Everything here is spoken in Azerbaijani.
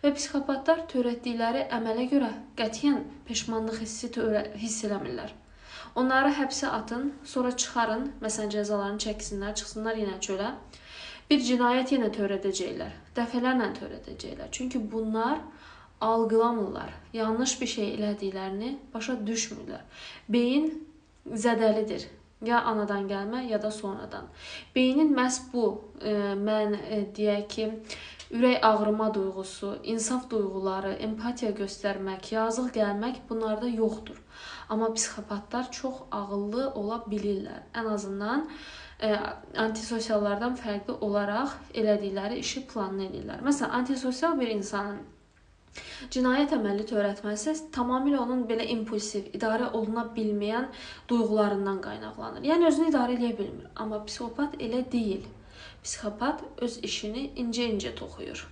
Və psixopatlar törətdikləri əmələ görə qətiyyən peşmanlıq hiss eləmirlər. Onları həbsə atın, sonra çıxarın, məsələn cəzalarını çəksinlər, çıxsınlar yenə çölə. Bir cinayət yenə törədəcəklər, dəfələrlə törədəcəklər. Çünki bunlar algılamırlar, yanlış bir şey elədiklərini başa düşmürlər. Beyin zədəlidir. Ya anadan gəlmə, ya da sonradan. Beynin məhz bu, mən deyək ki, ürək ağrıma duyğusu, insaf duyğuları, empatiya göstərmək, yazıq gəlmək bunlarda yoxdur. Amma psixopatlar çox ağıllı ola bilirlər. Ən azından antisosiallardan fərqli olaraq elədikləri işi planlı edirlər. Məsələn, antisosial bir insanın cinayət əməli törətməsi tamamilə onun belə impulsiv, idarə oluna bilməyən duyğularından qaynaqlanır. Yəni özünü idarə edə bilmir. Amma psixopat elə deyil. Psixopat öz işini incə-incə toxuyur.